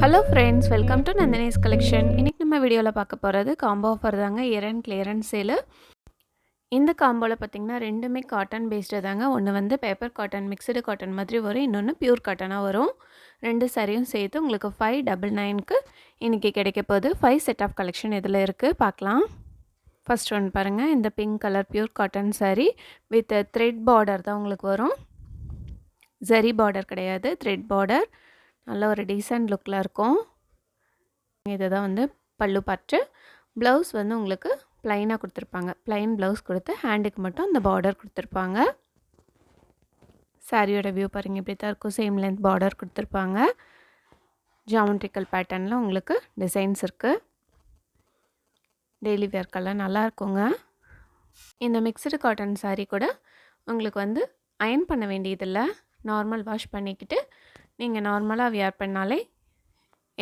Hello friends, welcome to Nandini's collection. இன்றைக்கி நம்ம வீடியோவில் பார்க்க போகிறது காம்போ ஆஃபர் தாங்க. Year and clearance sale. இந்த காம்போவில் பார்த்திங்கன்னா ரெண்டுமே காட்டன் பேஸ்டு தாங்க. ஒன்று வந்து பேப்பர் காட்டன் மிக்சடு காட்டன் மாதிரி வரும், இன்னொன்று பியூர் காட்டனாக வரும். ரெண்டு சாரியும் சேர்த்து உங்களுக்கு 599க்கு இன்றைக்கி கிடைக்க போகுது. 5 செட் ஆஃப் கலெக்ஷன் இதில் இருக்குது, பார்க்கலாம். ஃபர்ஸ்ட் ஒன் பாருங்கள், இந்த pink colour pure cotton sari with thread border தான் உங்களுக்கு வரும். ஜரி பார்டர் கிடையாது, த்ரெட் பார்டர். நல்ல ஒரு டீசென்ட் லுக்கில் இருக்கும். இதை தான் வந்து பல்லு பார்ட்டு. ப்ளவுஸ் வந்து உங்களுக்கு ப்ளைனாக கொடுத்துருப்பாங்க. ப்ளைன் ப்ளவுஸ் கொடுத்து ஹேண்டுக்கு மட்டும் அந்த பார்டர் கொடுத்துருப்பாங்க. சாரியோட வியூ பாருங்கள், இப்படி தான் இருக்கும். சேம் லென்த் பார்டர் கொடுத்துருப்பாங்க. ஜாமெட்ரிக்கல் பேட்டர்னில் உங்களுக்கு டிசைன்ஸ் இருக்குது. டெய்லி வேர்க்கெல்லாம் நல்லா இருக்குங்க. இந்த மிக்சடு காட்டன் சாரீ கூட உங்களுக்கு வந்து அயர்ன் பண்ண வேண்டியதில்லை. நார்மல் வாஷ் பண்ணிக்கிட்டு நீங்கள் நார்மலாக வியர் பண்ணாலே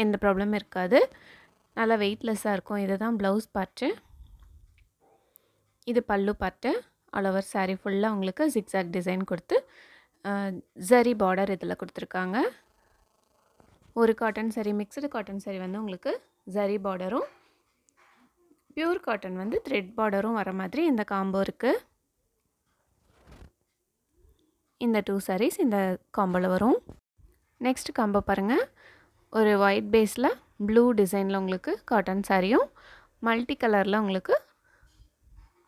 எந்த ப்ராப்ளமும் இருக்காது. நல்லா வெயிட்லெஸ்ஸாக இருக்கும். இது தான் ப்ளவுஸ் பார்ட்டு. இது பல்லு பார்ட்டு. ஆல் ஓவர் சாரீ ஃபுல்லாக உங்களுக்கு ஜிக்ஸாக் டிசைன் கொடுத்து ஜரி பார்டர் இதில் கொடுத்துருக்காங்க. ஒரு cotton sari, mixed cotton sari வந்து உங்களுக்கு ஜரி பார்டரும், பியூர் காட்டன் வந்து த்ரெட் பார்டரும் வர மாதிரி இந்த காம்போ இருக்குது. இந்த 2 சாரீஸ் இந்த காம்போவில் வரும். நெக்ஸ்ட் காம்போ பாருங்கள், ஒரு ஒயிட் பேஸில் ப்ளூ டிசைனில் உங்களுக்கு காட்டன் சாரியும், மல்டி கலரில் உங்களுக்கு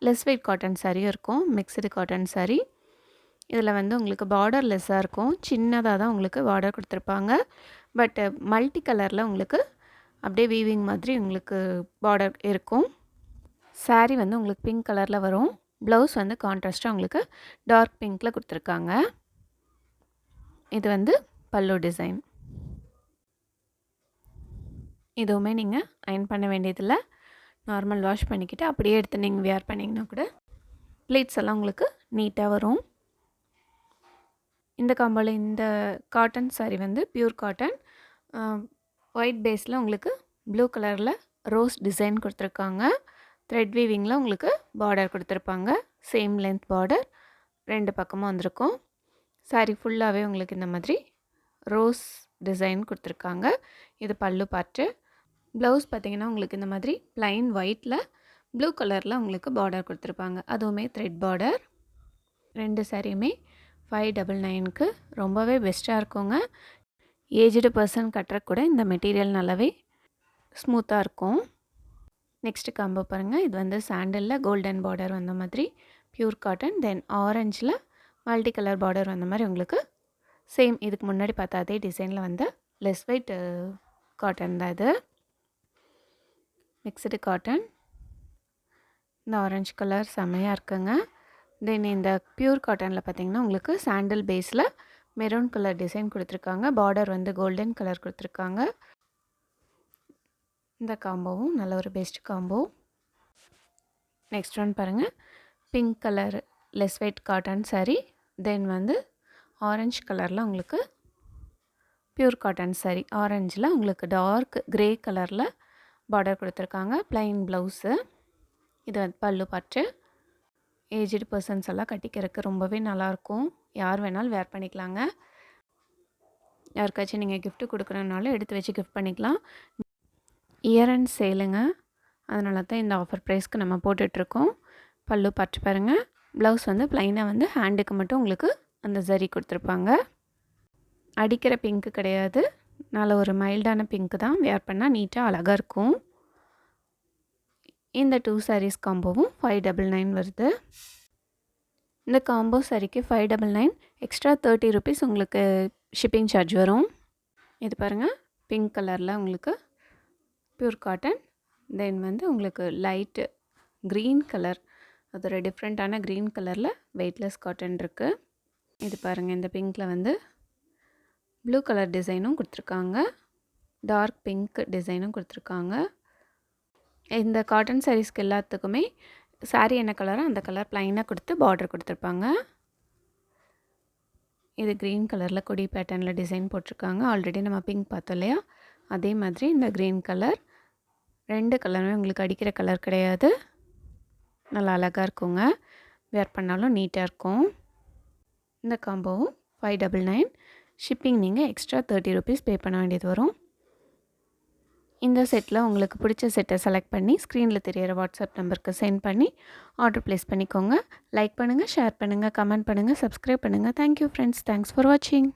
லெஸ் வெயிட் காட்டன் சாரியும் இருக்கும். Mixed cotton sari. இதில் வந்து உங்களுக்கு பார்டர் லெஸ்ஸாக இருக்கும். சின்னதாக தான் உங்களுக்கு பார்டர் கொடுத்துருப்பாங்க. பட் மல்டி கலரில் உங்களுக்கு அப்படியே வீவிங் மாதிரி உங்களுக்கு பார்டர் இருக்கும். சாரீ வந்து உங்களுக்கு பிங்க் கலரில் வரும். ப்ளவுஸ் வந்து கான்ட்ராஸ்ட்டாக உங்களுக்கு டார்க் பிங்க்கில் கொடுத்துருக்காங்க. இது வந்து பல்லு டிசைன். இதுவுமே நீங்கள் அயர்ன் பண்ண வேண்டியதில்லை. நார்மல் வாஷ் பண்ணிக்கிட்டு அப்படியே எடுத்து நீங்கள் வியர் பண்ணிங்கன்னா கூட ப்ளீட்ஸ் எல்லாம் உங்களுக்கு நீட்டாக வரும். இந்த காம்போவில் இந்த காட்டன் சாரீ வந்து பியூர் காட்டன், ஒயிட் பேஸில் உங்களுக்கு ப்ளூ கலரில் ரோஸ் டிசைன் கொடுத்துருக்காங்க. த்ரெட் வீவிங்கில் உங்களுக்கு பார்டர் கொடுத்துருப்பாங்க. சேம் லென்த் பார்டர் ரெண்டு பக்கமும் வந்திருக்கும். சாரீ ஃபுல்லாகவே உங்களுக்கு இந்த மாதிரி ரோஸ் டிசைன் கொடுத்துருக்காங்க. இது பல்லு பார்ட்டு. ப்ளவுஸ் பார்த்திங்கன்னா உங்களுக்கு இந்த மாதிரி ப்ளைன் ஒயிட்டில் ப்ளூ கலரில் உங்களுக்கு பார்டர் கொடுத்துருப்பாங்க. அதுவுமே த்ரெட் பார்டர். ரெண்டு சாரியுமே 599க்கு ரொம்பவே பெஸ்ட்டாக இருக்குங்க. ஏஜ்டு பர்சன் கட்டுறக்கூட இந்த மெட்டீரியல் நல்லாவே ஸ்மூத்தாக இருக்கும். நெக்ஸ்ட்டு காம்போ பாருங்கள், இது வந்து சாண்டலில் கோல்டன் பார்டர் வந்த மாதிரி பியூர் காட்டன், தென் ஆரஞ்சில் மல்டி கலர் பார்டர் வந்த மாதிரி உங்களுக்கு சேம் இதுக்கு முன்னாடி பார்த்தா அதே டிசைனில் வந்து லெஸ் வெயிட் காட்டன் தான் இது. Mixed cotton. இந்த ஆரஞ்சு கலர் செம்மையாக இருக்குங்க. தென் இந்த பியூர் காட்டனில் பார்த்திங்கன்னா உங்களுக்கு sandal base maroon colour design கொடுத்துருக்காங்க. பார்டர் வந்து கோல்டன் கலர் கொடுத்துருக்காங்க. இந்த காம்போவும் நல்ல ஒரு பெஸ்ட் காம்போ. நெக்ஸ்ட் ஒன் பாருங்கள், pink colour less weight cotton sari. Then வந்து ஆரஞ்சு கலரில் உங்களுக்கு பியூர் காட்டன் சாரீ. ஆரஞ்சில் உங்களுக்கு டார்க் க்ரே கலரில் பார்டர் கொடுத்துருக்காங்க. Plain blouse. இது வந்து பல்லு பார்ட்டு. ஏஜ்டு பர்சன்ஸ் எல்லாம் கட்டிக்கிறதுக்கு ரொம்பவே நல்லாயிருக்கும். யார் வேணாலும் வேர் பண்ணிக்கலாங்க. யாருக்காச்சும் நீங்கள் கிஃப்ட் கொடுக்கணுன்னாலும் எடுத்து வச்சு கிஃப்ட் பண்ணிக்கலாம். இயர் அண்ட் சேலுங்க, அதனால தான் இந்த ஆஃபர் ப்ரைஸ்க்கு நம்ம போட்டுட்ருக்கோம். பல்லு பார்த்து பாருங்கள். ப்ளவுஸ் வந்து ப்ளைனாக வந்து ஹேண்டுக்கு மட்டும் உங்களுக்கு அந்த ஜரி கொடுத்துருப்பாங்க. அடிக்கிற பிங்க்கு கிடையாது, நல்ல ஒரு மைல்டான பிங்க்கு தான். வேர் பண்ணால் நீட்டாக அழகாக இருக்கும். இந்த 2 சாரீஸ் காம்போவும் 599 வருது. இந்த காம்போ சாரிக்கு 599 எக்ஸ்ட்ரா 30 ருபீஸ் உங்களுக்கு ஷிப்பிங் சார்ஜ் வரும். இது பாருங்கள், பிங்க் கலரில் உங்களுக்கு பியூர் காட்டன். தென் வந்து உங்களுக்கு லைட்டு க்ரீன் கலர், அது ஒரு டிஃப்ரெண்ட்டான க்ரீன் கலரில் வெயிட்லெஸ் காட்டன் இருக்குது. இது பாருங்கள், இந்த பிங்க்கில் வந்து ப்ளூ கலர் டிசைனும் கொடுத்துருக்காங்க. டார்க் பிங்க் டிசைனும் கொடுத்துருக்காங்க. இந்த காட்டன் சாரீஸ்க்கு எல்லாத்துக்குமே சாரீ என்ன கலரோ அந்த கலர் ப்ளைனாக கொடுத்து பார்டர் கொடுத்துருப்பாங்க. இது க்ரீன் கலரில் கொடி பேட்டர்னில் டிசைன் போட்டிருக்காங்க. ஆல்ரெடி நம்ம பிங்க் பார்த்தோம் இல்லையா, அதே மாதிரி இந்த க்ரீன் கலர். ரெண்டு கலருமே உங்களுக்கு அடிக்கிற கலர் கிடையாது. நல்லா அழகாக இருக்குங்க. வேர் பண்ணாலும் நீட்டாக இருக்கும். இந்த காம்போவும் 599. ஷிப்பிங் நீங்கள் எக்ஸ்ட்ரா 30 ருபீஸ் பே பண்ண வேண்டியது வரும். இந்த செட்டில் உங்களுக்கு பிடிச்ச செட்டை செலக்ட் பண்ணி ஸ்க்ரீனில் தெரியிற வாட்ஸ்அப் நம்பருக்கு சென்ட் பண்ணி ஆர்டர் ப்ளேஸ் பண்ணிக்கோங்க. லைக் பண்ணுங்கள், ஷேர் பண்ணுங்கள், கமெண்ட் பண்ணுங்கள், சப்ஸ்கிரைப் பண்ணுங்கள். Thank you friends. தேங்க்ஸ் ஃபார் வாட்சிங்.